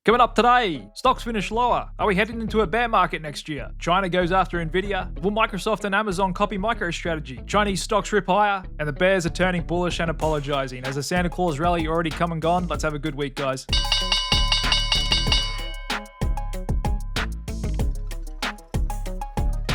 Coming up today, stocks finish lower. Are we heading into a bear market next year? China goes after Nvidia. Will Microsoft and Amazon copy MicroStrategy? Chinese stocks rip higher, and the bears are turning bullish and apologizing. As the Santa Claus rally already come and gone, let's have a good week, guys.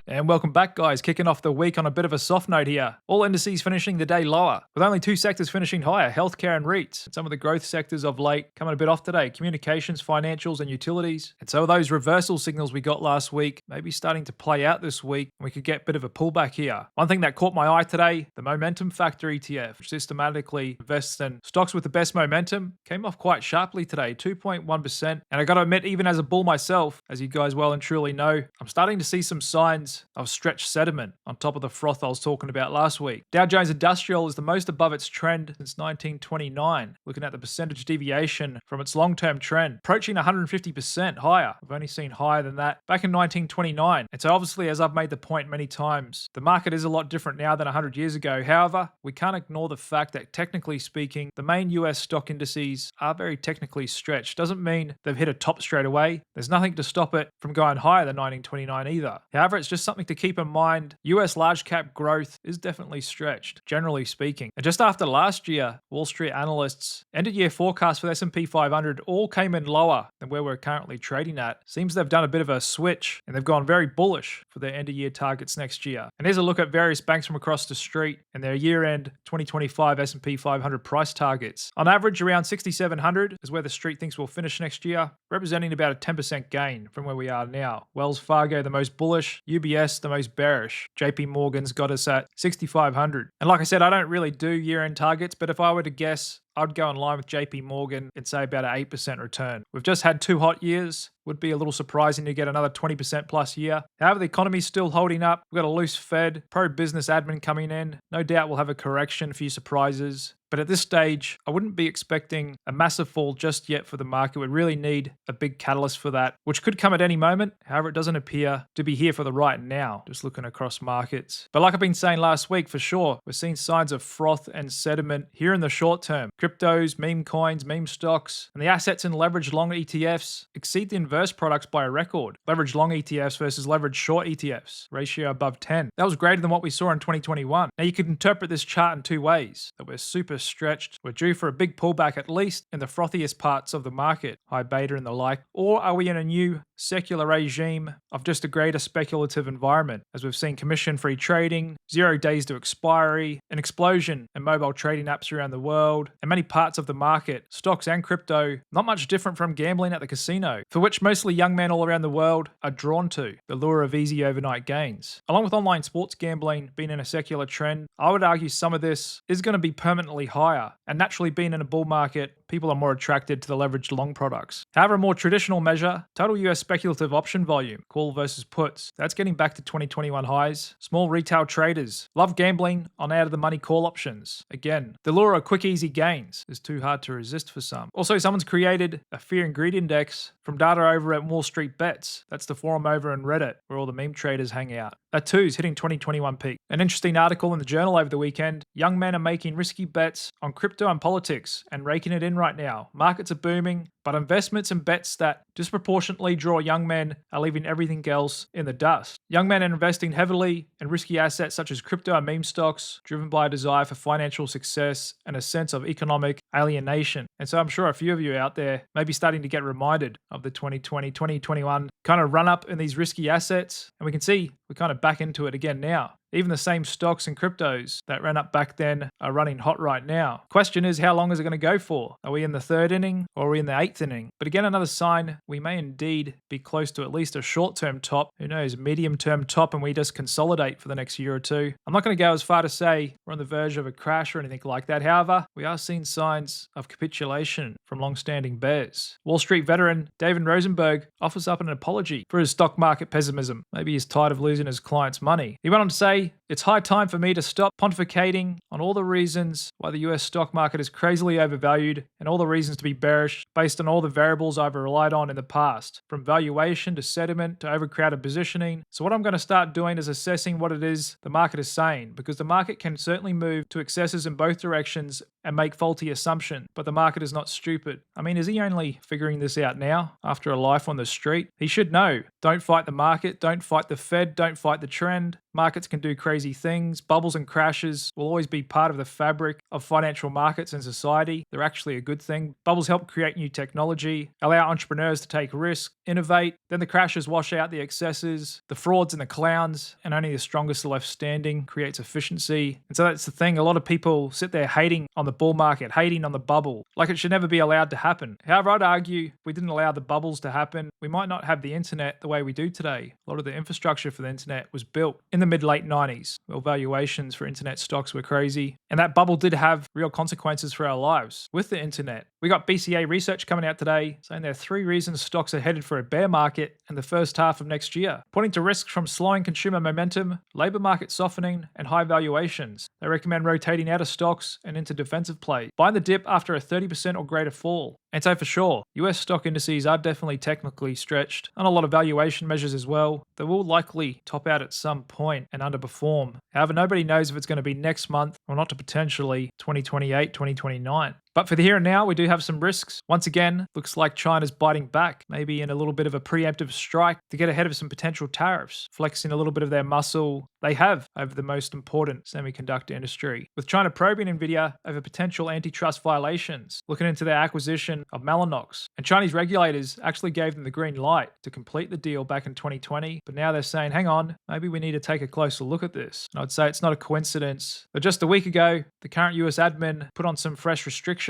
And welcome back, guys. Kicking off the week on a bit of a soft note here. All indices finishing the day lower, with only two sectors finishing higher, healthcare and REITs. Some of the growth sectors of late coming a bit off today, communications, financials and utilities. And so those reversal signals we got last week may be starting to play out this week, and we could get a bit of a pullback here. One thing that caught my eye today, the momentum factor ETF, which systematically invests in stocks with the best momentum, came off quite sharply today, 2.1%. And I got to admit, even as a bull myself, as you guys well and truly know, I'm starting to see some signs of stretched sediment on top of the froth I was talking about last week. Dow Jones Industrial is the most above its trend since 1929, looking at the percentage deviation from its long-term trend, approaching 150% higher. We've only seen higher than that back in 1929. And so obviously, as I've made the point many times, the market is a lot different now than 100 years ago. However, we can't ignore the fact that technically speaking, the main US stock indices are very technically stretched. Doesn't mean they've hit a top straight away. There's nothing to stop it from going higher than 1929 either. However, it's just something to keep in mind. US large cap growth is definitely stretched, generally speaking. And just after last year, Wall Street analysts' end of year forecast for the S&P 500 all came in lower than where we're currently trading at. Seems they've done a bit of a switch and they've gone very bullish for their end of year targets next year. And here's a look at various banks from across the street and their year-end 2025 S&P 500 price targets. On average, around 6,700 is where the street thinks we'll finish next year, representing about a 10% gain from where we are now. Wells Fargo, the most bullish, UBS, the most bearish. JP Morgan's got us at 6,500. And like I said, I don't really do year-end targets, but if I were to guess, I'd go in line with JP Morgan and say about an 8% return. We've just had 2 hot years. Would be a little surprising to get another 20% plus year. However, the economy's still holding up. We've got a loose Fed, pro-business admin coming in. No doubt we'll have a correction, a few surprises. But at this stage, I wouldn't be expecting a massive fall just yet for the market. We'd really need a big catalyst for that, which could come at any moment. However, it doesn't appear to be here for the right now, just looking across markets. But like I've been saying last week, for sure, we're seeing signs of froth and sediment here in the short term. Cryptos, meme coins, meme stocks, and the assets in leveraged long ETFs exceed the inverse products by a record. Leveraged long ETFs versus leveraged short ETFs, ratio above 10. That was greater than what we saw in 2021. Now you could interpret this chart in two ways, that we're super stretched, we're due for a big pullback at least in the frothiest parts of the market, high beta and the like, or are we in a new secular regime of just a greater speculative environment, as we've seen commission-free trading, 0 days to expiry, an explosion in mobile trading apps around the world, and many parts of the market, stocks and crypto, not much different from gambling at the casino, for which mostly young men all around the world are drawn to, the lure of easy overnight gains. Along with online sports gambling being in a secular trend, I would argue some of this is going to be permanently higher, and naturally being in a bull market, people are more attracted to the leveraged long products. However, a more traditional measure, total US speculative option volume, call versus puts, that's getting back to 2021 highs. Small retail traders love gambling on out-of-the-money call options. Again, the lure of quick, easy gains is too hard to resist for some. Also, someone's created a fear and greed index from data over at Wall Street Bets. That's the forum over in Reddit where all the meme traders hang out. That too is hitting 2021 peak. An interesting article in the journal over the weekend, young men are making risky bets on crypto and politics and raking it in right now. Markets are booming, but investments and bets that disproportionately draw young men are leaving everything else in the dust. Young men are investing heavily in risky assets such as crypto and meme stocks, driven by a desire for financial success and a sense of economic alienation. And so I'm sure a few of you out there may be starting to get reminded of the 2020, 2021 kind of run up in these risky assets. And we can see we're kind of back into it again now. Even the same stocks and cryptos that ran up back then are running hot right now. Question is, how long is it going to go for? Are we in the 3rd inning or are we in the 8th inning? But again, another sign we may indeed be close to at least a short-term top. Who knows, medium-term top, and we just consolidate for the next year or two. I'm not going to go as far to say we're on the verge of a crash or anything like that. However, we are seeing signs of capitulation from long-standing bears. Wall Street veteran David Rosenberg offers up an apology for his stock market pessimism. Maybe he's tired of losing his clients' money. He went on to say, it's high time for me to stop pontificating on all the reasons why the US stock market is crazily overvalued and all the reasons to be bearish based on all the variables I've relied on in the past, from valuation to sentiment to overcrowded positioning. So what I'm going to start doing is assessing what it is the market is saying, because the market can certainly move to excesses in both directions and make faulty assumptions, but the market is not stupid. I mean, is he only figuring this out now after a life on the street? He should know. Don't fight the market, don't fight the Fed, don't fight the trend. Markets can do crazy things. Bubbles and crashes will always be part of the fabric of financial markets and society. They're actually a good thing. Bubbles help create new technology, allow entrepreneurs to take risks, innovate. Then the crashes wash out the excesses, the frauds and the clowns, and only the strongest are left standing, creates efficiency. And so that's the thing. A lot of people sit there hating on the bull market, hating on the bubble, like it should never be allowed to happen. However, I'd argue if we didn't allow the bubbles to happen, we might not have the internet the way we do today. A lot of the infrastructure for the internet was built in the mid-late 90s. Well, valuations for internet stocks were crazy. And that bubble did have real consequences for our lives with the internet. We got BCA research coming out today saying there are 3 reasons stocks are headed for a bear market in the first half of next year, pointing to risks from slowing consumer momentum, labor market softening, and high valuations. They recommend rotating out of stocks and into defensive play. Buying the dip after a 30% or greater fall. And so for sure, US stock indices are definitely technically stretched on a lot of valuation measures as well. They will likely top out at some point and underperform. However, nobody knows if it's going to be next month or not to potentially 2028, 2029. But for the here and now, we do have some risks. Once again, looks like China's biting back, maybe in a little bit of a preemptive strike to get ahead of some potential tariffs, flexing a little bit of their muscle they have over the most important semiconductor industry. With China probing Nvidia over potential antitrust violations, looking into their acquisition of Mellanox. And Chinese regulators actually gave them the green light to complete the deal back in 2020, but now they're saying, hang on, maybe we need to take a closer look at this. And I'd say it's not a coincidence. But just a week ago, the current US admin put on some fresh restrictions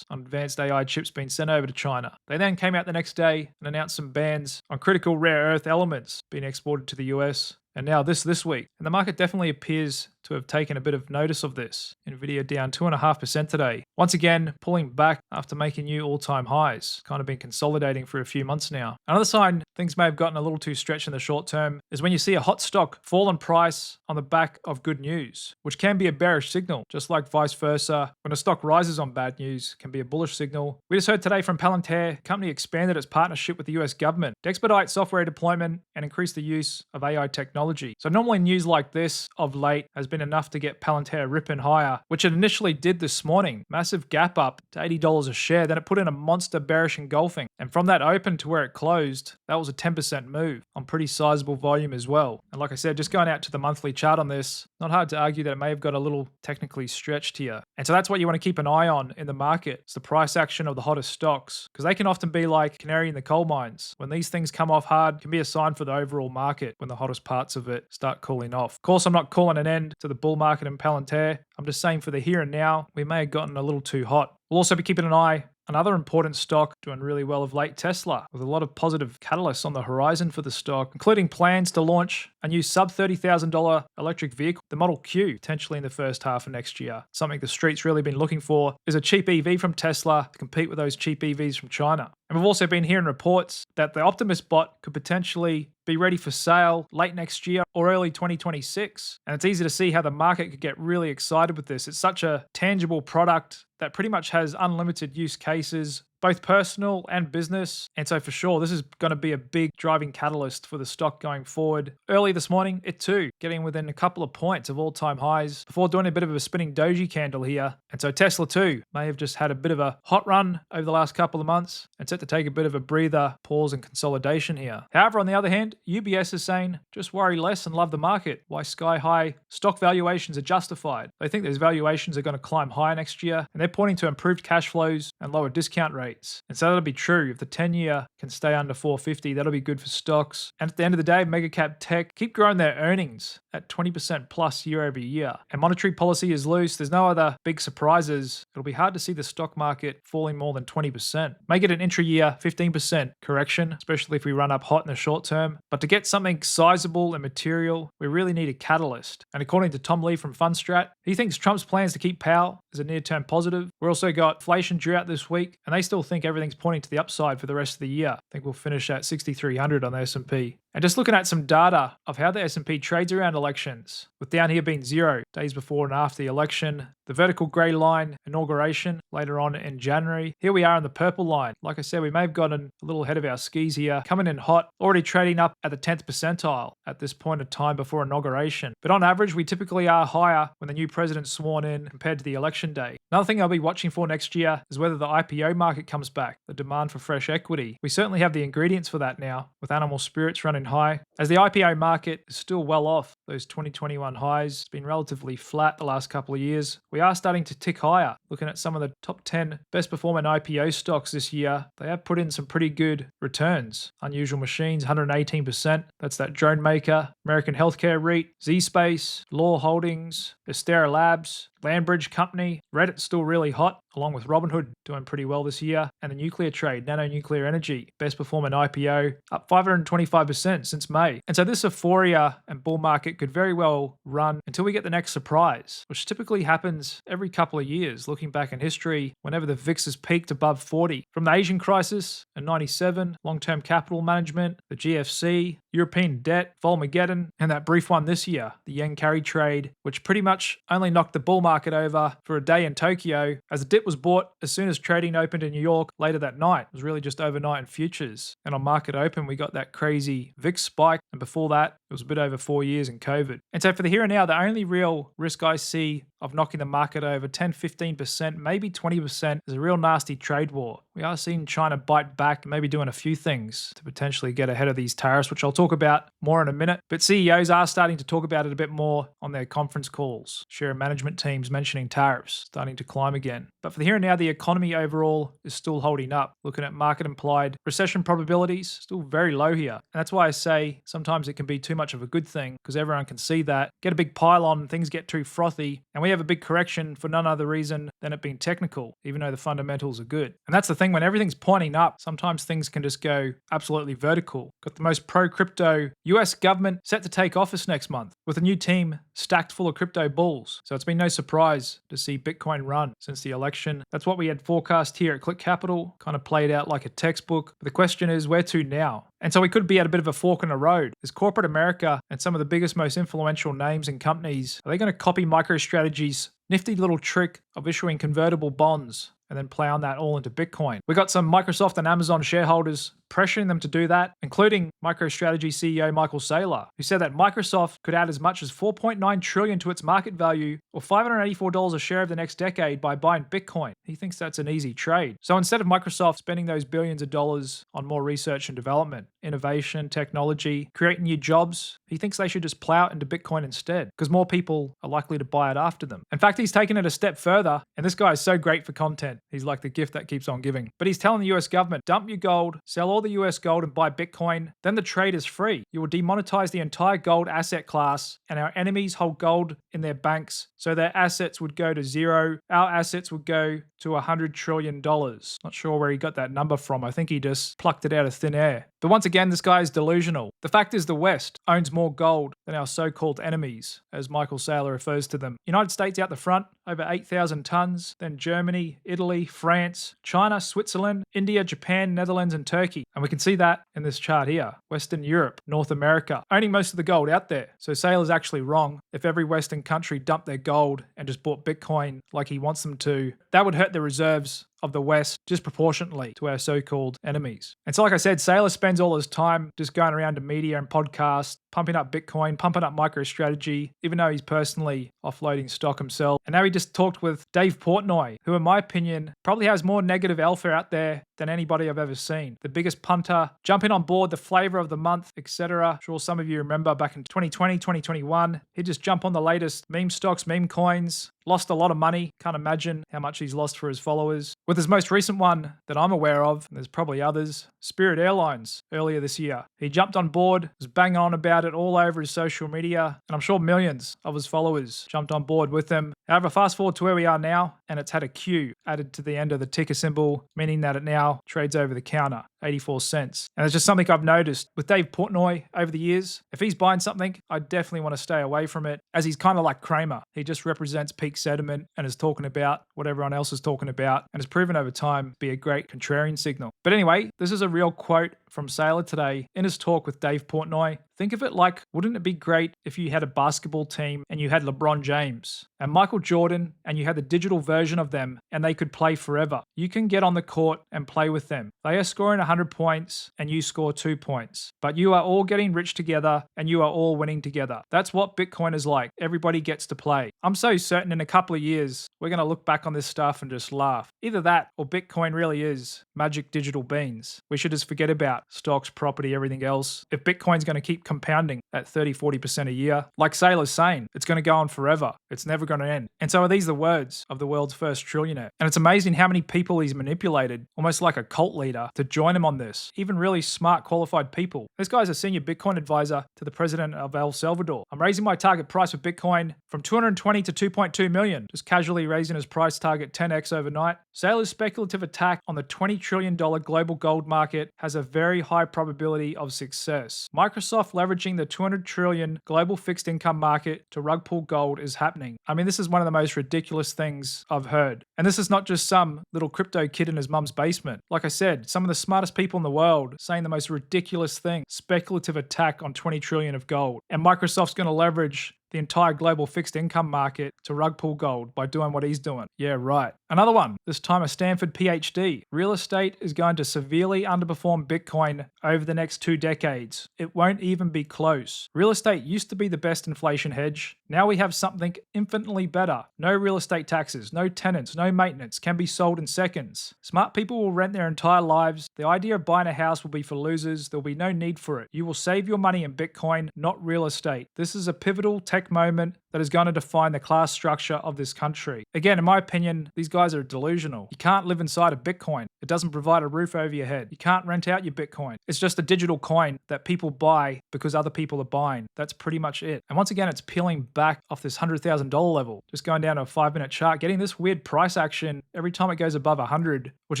on advanced AI chips being sent over to China. They then came out the next day and announced some bans on critical rare earth elements being exported to the US. And now this week. And the market definitely appears to have taken a bit of notice of this. Nvidia down 2.5% today. Once again, pulling back after making new all-time highs. Kind of been consolidating for a few months now. Another sign things may have gotten a little too stretched in the short term is when you see a hot stock fall in price on the back of good news, which can be a bearish signal, just like vice versa. When a stock rises on bad news, can be a bullish signal. We just heard today from Palantir, the company expanded its partnership with the US government to expedite software deployment and increase the use of AI technology. So normally news like this of late has been enough to get Palantir ripping higher, which it initially did this morning. Massive gap up to $80 a share, then it put in a monster bearish engulfing. And from that open to where it closed, that was a 10% move on pretty sizable volume as well. And like I said, just going out to the monthly chart on this, not hard to argue that it may have got a little technically stretched here. And so that's what you want to keep an eye on in the market. It's the price action of the hottest stocks, because they can often be like canary in the coal mines. When these things come off hard, it can be a sign for the overall market when the hottest parts of it start cooling off. Of course, I'm not calling an end to the bull market in Palantir. I'm just saying for the here and now, we may have gotten a little too hot. We'll also be keeping an eye. Another important stock doing really well of late, Tesla, with a lot of positive catalysts on the horizon for the stock, including plans to launch a new sub $30,000 electric vehicle, the Model Q, potentially in the first half of next year. Something the street's really been looking for is a cheap EV from Tesla to compete with those cheap EVs from China. And we've also been hearing reports that the Optimus bot could potentially be ready for sale late next year or early 2026. And it's easy to see how the market could get really excited with this. It's such a tangible product that pretty much has unlimited use cases, both personal and business. And so for sure, this is going to be a big driving catalyst for the stock going forward. Early this morning, it too, getting within a couple of points of all-time highs before doing a bit of a spinning doji candle here. And so Tesla too may have just had a bit of a hot run over the last couple of months and set to take a bit of a breather, pause and consolidation here. However, on the other hand, UBS is saying, just worry less and love the market. Why sky-high stock valuations are justified. They think those valuations are going to climb higher next year, and they're pointing to improved cash flows and lower discount rates. And so that'll be true. If the 10-year can stay under 450, that'll be good for stocks. And at the end of the day, mega cap tech keep growing their earnings at 20% plus year over year. And monetary policy is loose. There's no other big surprises. It'll be hard to see the stock market falling more than 20%. May get an intra-year 15% correction, especially if we run up hot in the short term. But to get something sizable and material, we really need a catalyst. And according to Tom Lee from Fundstrat, he thinks Trump's plans to keep Powell is a near-term positive. We're also got inflation due out this week, and they still think everything's pointing to the upside for the rest of the year. I think we'll finish at 6,300 on the S&P. And just looking at some data of how the S&P trades around elections, with down here being 0 days before and after the election, the vertical grey line inauguration later on in January. Here we are in the purple line. Like I said, we may have gotten a little ahead of our skis here, coming in hot, already trading up at the 10th percentile at this point of time before inauguration. But on average, we typically are higher when the new president's sworn in compared to the election day. Another thing I I'll be watching for next year is whether the IPO market comes back, the demand for fresh equity. We certainly have the ingredients for that now, with animal spirits running high. As the IPO market is still well off those 2021 highs, it's been relatively flat the last couple of years. We are starting to tick higher. Looking at some of the top 10 best performing IPO stocks this year, they have put in some pretty good returns. Unusual Machines, 118%. That's that drone maker. American Healthcare REIT, Z-Space, Law Holdings, Astera Labs, Landbridge Company. Reddit's still really hot, along with Robinhood doing pretty well this year. And the nuclear trade, Nano Nuclear Energy, best performing IPO, up 525% since May. And so this euphoria and bull market could very well run until we get the next surprise, which typically happens every couple of years. Looking back in history, whenever the VIX has peaked above 40. From the Asian crisis in 97, long-term capital management, the GFC, European debt, Volmageddon, and that brief one this year, the yen carry trade, which pretty much only knocked the bull market over for a day in Tokyo, as the dip was bought as soon as trading opened in New York later that night. It was really just overnight in futures. And on market open, we got that crazy VIX spike. And before that, it was a bit over 4 years in COVID. And so for the here and now, the only real risk I see of knocking the market over 10, 15%, maybe 20% is a real nasty trade war. We are seeing China bite back, maybe doing a few things to potentially get ahead of these tariffs, which I'll talk about more in a minute. But CEOs are starting to talk about it a bit more on their conference calls. Share management teams mentioning tariffs starting to climb again. But for the here and now, the economy overall is still holding up. Looking at market implied recession probabilities, still very low here. And that's why I say sometimes it can be too much of a good thing, because everyone can see that. Get a big pile on, things get too frothy, and we have a big correction for none other reason than it being technical, even though the fundamentals are good. And that's the thing, when everything's pointing up, sometimes things can just go absolutely vertical. Got the most pro-crypto US government set to take office next month, with a new team stacked full of crypto bulls. So it's been no surprise to see Bitcoin run since the election. That's what we had forecast here at Click Capital, kind of played out like a textbook. But the question is, where to now? And so we could be at a bit of a fork in the road. Is corporate America and some of the biggest, most influential names and companies, are they going to copy MicroStrategy's nifty little trick of issuing convertible bonds and then play on that all into Bitcoin? We got some Microsoft and Amazon shareholders pressuring them to do that, including MicroStrategy CEO Michael Saylor, who said that Microsoft could add as much as $4.9 trillion to its market value, or $584 a share over the next decade, by buying Bitcoin. He thinks that's an easy trade. So instead of Microsoft spending those billions of dollars on more research and development, innovation, technology, creating new jobs, he thinks they should just plow it into Bitcoin instead, because more people are likely to buy it after them. In fact, he's taken it a step further, and this guy is so great for content. He's like the gift that keeps on giving. But he's telling the US government, dump your gold, sell all the US gold and buy Bitcoin, then the trade is free. You will demonetize the entire gold asset class, and our enemies hold gold in their banks, so their assets would go to zero. Our assets would go to $100 trillion. Not sure where he got that number from. I think he just plucked it out of thin air. But once again, this guy is delusional. The fact is the West owns more gold than our so-called enemies, as Michael Saylor refers to them. United States out the front, over 8,000 tons, then Germany, Italy, France, China, Switzerland, India, Japan, Netherlands, and Turkey. And we can see that in this chart here. Western Europe, North America, owning most of the gold out there. So Saylor's actually wrong. If every Western country dumped their gold and just bought Bitcoin like he wants them to, that would hurt the reserves of the West disproportionately to our so-called enemies. And so like I said, Saylor spends all his time just going around to media and podcasts, pumping up Bitcoin, pumping up MicroStrategy, even though he's personally offloading stock himself. And now he just talked with Dave Portnoy, who in my opinion probably has more negative alpha out there than anybody I've ever seen. The biggest punter, jumping on board the flavor of the month, etc. I'm sure some of you remember back in 2020, 2021, he'd just jump on the latest meme stocks, meme coins, lost a lot of money. Can't imagine how much he's lost for his followers. With his most recent one that I'm aware of, and there's probably others, Spirit Airlines, earlier this year. He jumped on board, was banging on about it all over his social media, and I'm sure millions of his followers jumped on board with him. However, fast forward to where we are now, and it's had a Q added to the end of the ticker symbol, meaning that it now trades over the counter, 84 cents. And it's just something I've noticed with Dave Portnoy over the years. If he's buying something, I definitely want to stay away from it, as he's kind of like Kramer. He just represents peak sentiment and is talking about what everyone else is talking about, and has proven over time to be a great contrarian signal. But anyway, this is a real quote from Saylor today in his talk with Dave Portnoy. Think of it like, wouldn't it be great if you had a basketball team and you had LeBron James and Michael Jordan and you had the digital version of them and they could play forever? You can get on the court and play with them. They are scoring 100 points and you score 2 points. But you are all getting rich together and you are all winning together. That's what Bitcoin is like. Everybody gets to play. I'm so certain in a couple of years, we're going to look back on this stuff and just laugh. Either that or Bitcoin really is magic digital beans. We should just forget about stocks, property, everything else. If Bitcoin's going to keep compounding at 30-40% a year, like Saylor's saying, it's going to go on forever. It's never going to end. And so are these the words of the world's first trillionaire? And it's amazing how many people he's manipulated, almost like a cult leader, to join him on this. Even really smart, qualified people. This guy's a senior Bitcoin advisor to the president of El Salvador. I'm raising my target price for Bitcoin from 220 to 2.2 million, just casually raising his price target 10x overnight. Saylor's speculative attack on the $20 trillion global gold market has a very high probability of success. Microsoft leveraging the 200 trillion global fixed income market to rug pull gold is happening. I mean, this is one of the most ridiculous things I've heard. And this is not just some little crypto kid in his mum's basement. Like I said, some of the smartest people in the world saying the most ridiculous thing, speculative attack on 20 trillion of gold. And Microsoft's going to leverage the entire global fixed income market to rug pull gold by doing what he's doing. Yeah, right. Another one, this time a Stanford PhD. Real estate is going to severely underperform Bitcoin over the next 2 decades. It won't even be close. Real estate used to be the best inflation hedge. Now we have something infinitely better. No real estate taxes, no tenants, no maintenance, can be sold in seconds. Smart people will rent their entire lives. The idea of buying a house will be for losers. There'll be no need for it. You will save your money in Bitcoin, not real estate. This is a pivotal tech moment that is going to define the class structure of this country. Again, in my opinion, these guys are delusional. You can't live inside of Bitcoin. It doesn't provide a roof over your head. You can't rent out your Bitcoin. It's just a digital coin that people buy because other people are buying. That's pretty much it. And once again, it's peeling back off this $100,000 level, just going down to a 5-minute chart, getting this weird price action every time it goes above 100, which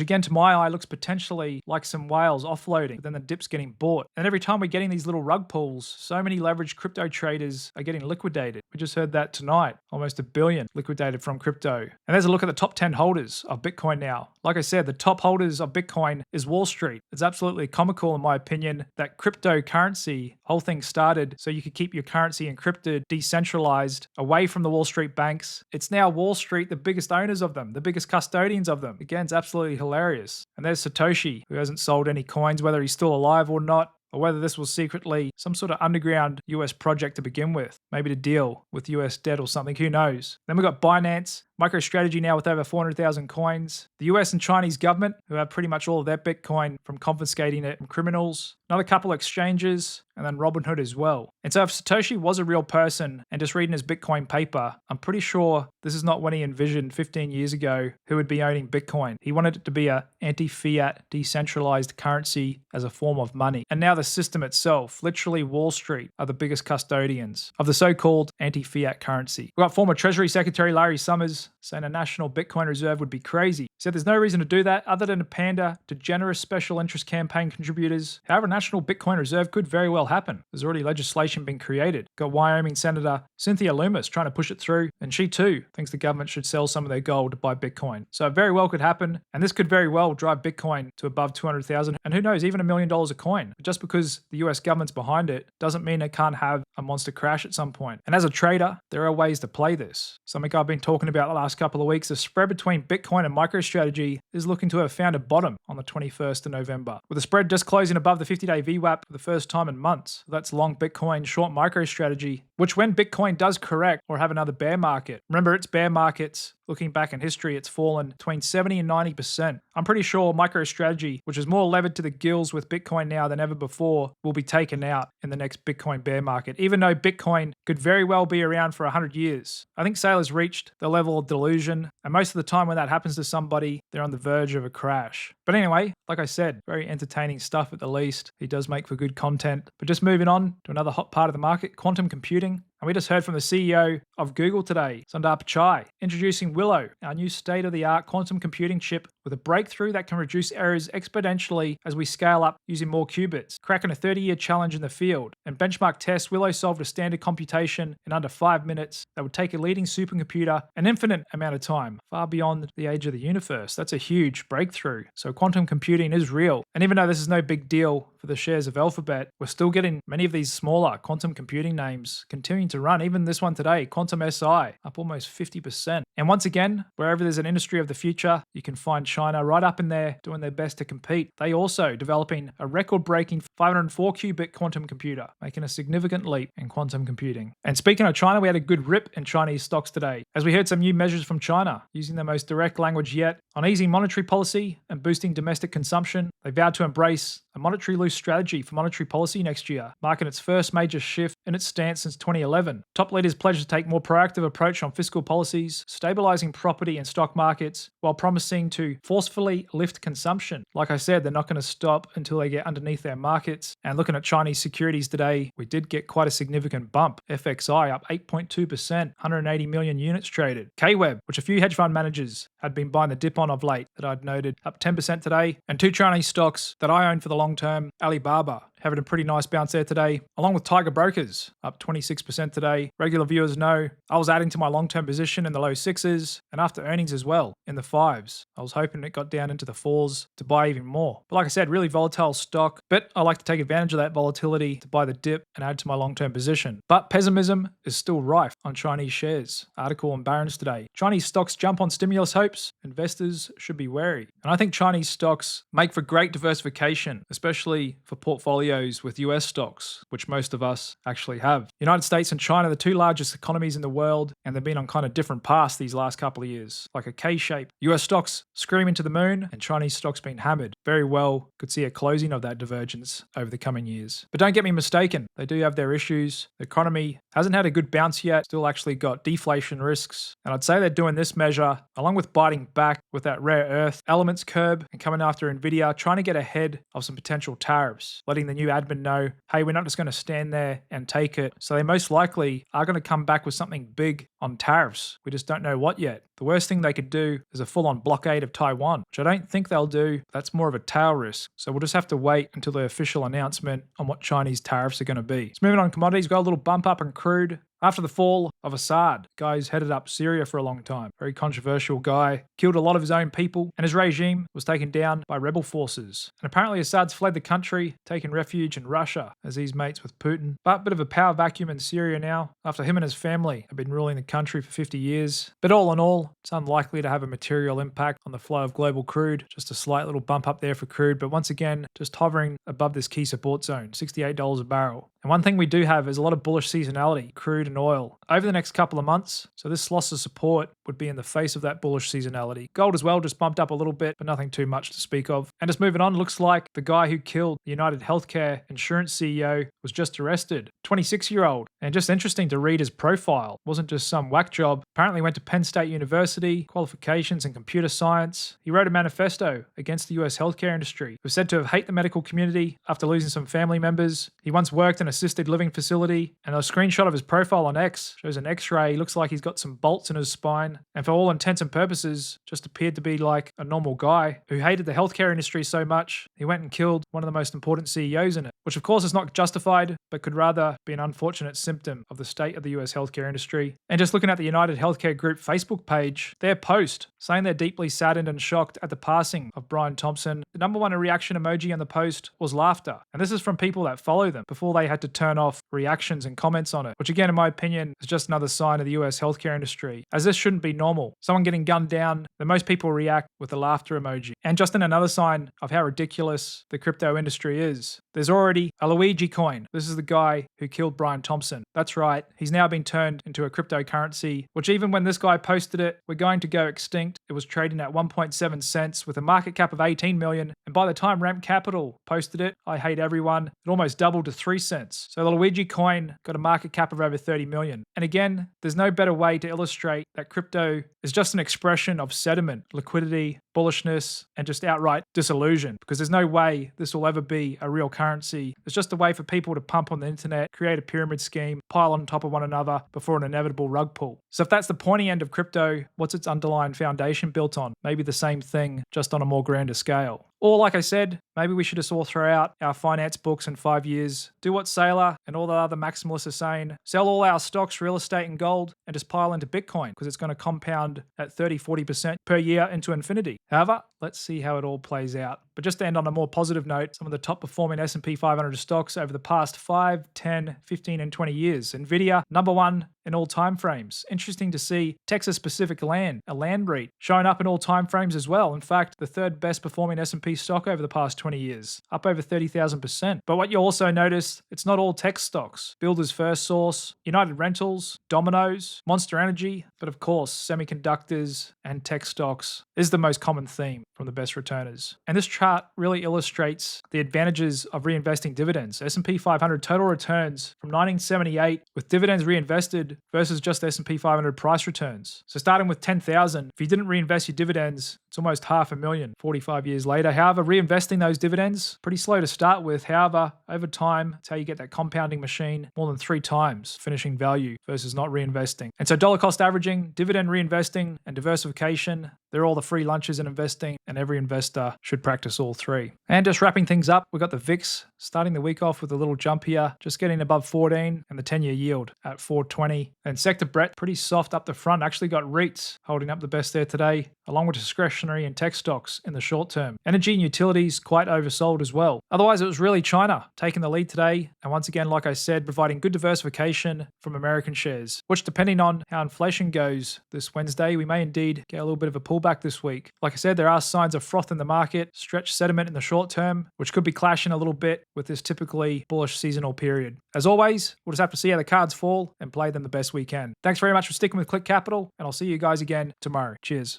again, to my eye, looks potentially like some whales offloading, but then the dip's getting bought. And every time we're getting these little rug pulls, so many leveraged crypto traders are getting liquidated. We just heard that tonight, almost $1 billion liquidated from crypto. And there's a look at the top 10 holders of Bitcoin now. Like I said, the top holders of Bitcoin is Wall Street. It's absolutely comical, in my opinion, that cryptocurrency, whole thing started so you could keep your currency encrypted, decentralized, away from the Wall Street banks. It's now Wall Street, the biggest owners of them, the biggest custodians of them. Again, it's absolutely hilarious. And there's Satoshi, who hasn't sold any coins, whether he's still alive or not, or whether this was secretly some sort of underground US project to begin with, maybe to deal with US debt or something, who knows. Then we've got Binance, MicroStrategy now with over 400,000 coins, the US and Chinese government, who have pretty much all of their Bitcoin from confiscating it from criminals, another couple exchanges, and then Robinhood as well. And so if Satoshi was a real person and just reading his Bitcoin paper, I'm pretty sure this is not when he envisioned 15 years ago who would be owning Bitcoin. He wanted it to be a anti-fiat, decentralized currency as a form of money. And now the system itself, literally Wall Street, are the biggest custodians of the so-called anti-fiat currency. We've got former Treasury Secretary Larry Summers saying a national Bitcoin reserve would be crazy. He said there's no reason to do that other than to pander to generous special interest campaign contributors. However, a national Bitcoin reserve could very well happen. There's already legislation being created. Got Wyoming Senator Cynthia Lummis trying to push it through, and she too thinks the government should sell some of their gold to buy Bitcoin. So it very well could happen, and this could very well drive Bitcoin to above 200,000, and who knows, even $1 million a coin. But just because the US government's behind it doesn't mean it can't have a monster crash at some point. And as a trader, there are ways to play this. Something I've been talking about the last couple of weeks, the spread between Bitcoin and MicroStrategy is looking to have found a bottom on the 21st of November, with the spread just closing above the 50-day VWAP for the first time in months. That's long Bitcoin, short MicroStrategy, which when Bitcoin does correct or have another bear market, remember it's bear markets, looking back in history, it's fallen between 70 and 90%. I'm pretty sure MicroStrategy, which is more levered to the gills with Bitcoin now than ever before, will be taken out in the next Bitcoin bear market, even though Bitcoin could very well be around for 100 years. I think Saylor's reached the level of delusion, and most of the time when that happens to somebody, they're on the verge of a crash. But anyway, like I said, very entertaining stuff at the least. He does make for good content. But just moving on to another hot part of the market, quantum computing. And we just heard from the CEO of Google today, Sundar Pichai, introducing Willow, our new state-of-the-art quantum computing chip with a breakthrough that can reduce errors exponentially as we scale up using more qubits, cracking a 30-year challenge in the field. And benchmark tests, Willow solved a standard computation in under 5 minutes that would take a leading supercomputer an infinite amount of time, far beyond the age of the universe. That's a huge breakthrough. So quantum computing is real. And even though this is no big deal for the shares of Alphabet, we're still getting many of these smaller quantum computing names continuing to run. Even this one today, Quantum SI, up almost 50%. And once again, wherever there's an industry of the future, you can find China right up in there doing their best to compete. They also developing a record-breaking 504 qubit quantum computer, making a significant leap in quantum computing. And speaking of China, we had a good rip in Chinese stocks today, as we heard some new measures from China, using the most direct language yet on easing monetary policy and boosting domestic consumption. They vowed to embrace a monetary loose strategy for monetary policy next year, marking its first major shift in its stance since 2011. Top leaders pledged to take more proactive approach on fiscal policies, stabilizing property and stock markets, while promising to forcefully lift consumption. Like I said, they're not going to stop until they get underneath their markets. And looking at Chinese securities today, we did get quite a significant bump. FXI up 8.2%, 180 million units traded. KWEB, which a few hedge fund managers had been buying the dip on of late that I'd noted, up 10% today. And two Chinese stocks that I own for the long term, Alibaba, having a pretty nice bounce there today, along with Tiger Brokers, up 26% today. Regular viewers know I was adding to my long-term position in the low sixes, and after earnings as well, in the fives. I was hoping it got down into the fours to buy even more. But like I said, really volatile stock, but I like to take advantage of that volatility to buy the dip and add to my long-term position. But pessimism is still rife on Chinese shares. Article on Barron's today. Chinese stocks jump on stimulus hopes. Investors should be wary. And I think Chinese stocks make for great diversification, especially for portfolios with US stocks, which most of us actually have. United States and China are the two largest economies in the world, and they've been on kind of different paths these last couple of years, like a K-shape. US stocks screaming to the moon, and Chinese stocks being hammered. Very well could see a closing of that divergence over the coming years. But don't get me mistaken, they do have their issues. The economy hasn't had a good bounce yet, still actually got deflation risks, and I'd say they're doing this measure, along with biting back with that rare earth elements curb and coming after Nvidia, trying to get ahead of some potential tariffs, letting the new admin know, hey, we're not just going to stand there and take it. So they most likely are going to come back with something big on tariffs. We just don't know what yet. The worst thing they could do is a full-on blockade of Taiwan, which I don't think they'll do. That's more of a tail risk. So we'll just have to wait until the official announcement on what Chinese tariffs are going to be. So moving on, commodities, got a little bump up in crude. After the fall of Assad, guy who's headed up Syria for a long time, very controversial guy, killed a lot of his own people, and his regime was taken down by rebel forces. And apparently Assad's fled the country, taking refuge in Russia as he's mates with Putin. But a bit of a power vacuum in Syria now, after him and his family have been ruling the country for 50 years. But all in all, it's unlikely to have a material impact on the flow of global crude. Just a slight little bump up there for crude, but once again, just hovering above this key support zone, $68 a barrel. And one thing we do have is a lot of bullish seasonality, crude and oil, over the next couple of months. So this loss of support would be in the face of that bullish seasonality. Gold as well just bumped up a little bit, but nothing too much to speak of. And just moving on, looks like the guy who killed the United Healthcare insurance CEO was just arrested, 26-year-old. And just interesting to read his profile. Wasn't just some whack job. Apparently went to Penn State University, qualifications in computer science. He wrote a manifesto against the US healthcare industry. He was said to have hated the medical community after losing some family members. He once worked in an assisted living facility, and a screenshot of his profile on X shows an X-ray. Looks like he's got some bolts in his spine, and for all intents and purposes, just appeared to be like a normal guy who hated the healthcare industry so much, he went and killed one of the most important CEOs in it, which of course is not justified, but could rather be an unfortunate symptom of the state of the US healthcare industry. And just looking at the United Healthcare Group Facebook page, their post saying they're deeply saddened and shocked at the passing of Brian Thompson, the number one reaction emoji on the post was laughter. And this is from people that follow them before they had to turn off reactions and comments on it, which again, in my opinion, is just another sign of the US healthcare industry, as this shouldn't be normal. Someone getting gunned down, then most people react with a laughter emoji. And just in another sign of how ridiculous the crypto industry is, there's already a Luigi coin. This is the guy who killed Brian Thompson. That's right, he's now been turned into a cryptocurrency, which even when this guy posted it, we're going to go extinct. It was trading at 1.7 cents with a market cap of 18 million, and by the time Ramp Capital posted it, I hate everyone, it almost doubled to 3 cents. So the Luigi coin got a market cap of over 30 million. And again, there's no better way to illustrate that crypto is just an expression of sediment, liquidity, bullishness, and just outright disillusion, because there's no way this will ever be a real currency. It's just a way for people to pump on the internet, create a pyramid scheme, pile on top of one another before an inevitable rug pull. So if that's the pointy end of crypto, know what's its underlying foundation built on. Maybe the same thing, just on a more grander scale. Or like I said, maybe we should just all throw out our finance books in 5 years, do what Saylor and all the other maximalists are saying, sell all our stocks, real estate and gold, and just pile into Bitcoin because it's going to compound at 30-40% per year into infinity. However, let's see how it all plays out. But just to end on a more positive note, some of the top performing S&P 500 stocks over the past 5, 10, 15 and 20 years. Nvidia, number one in all time frames. Interesting to see Texas Pacific Land, a land REIT, showing up in all time frames as well. In fact, the third best performing S&P stock over the past 20 years, up over 30,000%. But what you also notice, it's not all tech stocks. Builders First Source, United Rentals, Domino's, Monster Energy, but of course, semiconductors and tech stocks is the most common theme from the best returners. And this chart really illustrates the advantages of reinvesting dividends. S&P 500 total returns from 1978 with dividends reinvested versus just S&P 500 price returns. So starting with 10,000, if you didn't reinvest your dividends, it's almost 500,000 45 years later. However, reinvesting those dividends, pretty slow to start with. However, over time, it's how you get that compounding machine more than 3 times finishing value versus not reinvesting. And so dollar cost averaging, dividend reinvesting, and diversification, they're all the free lunches in investing, and every investor should practice all 3. And just wrapping things up, we've got the VIX starting the week off with a little jump here, just getting above 14, and the 10-year yield at 420. And sector breadth, pretty soft up the front. Actually got REITs holding up the best there today, along with discretionary and tech stocks in the short term. Energy and utilities quite oversold as well. Otherwise, it was really China taking the lead today. And once again, like I said, providing good diversification from American shares, which depending on how inflation goes this Wednesday, we may indeed get a little bit of a pullback this week. Like I said, there are signs of froth in the market, stretched sentiment in the short term, which could be clashing a little bit with this typically bullish seasonal period. As always, we'll just have to see how the cards fall and play them the best we can. Thanks very much for sticking with Click Capital, and I'll see you guys again tomorrow. Cheers.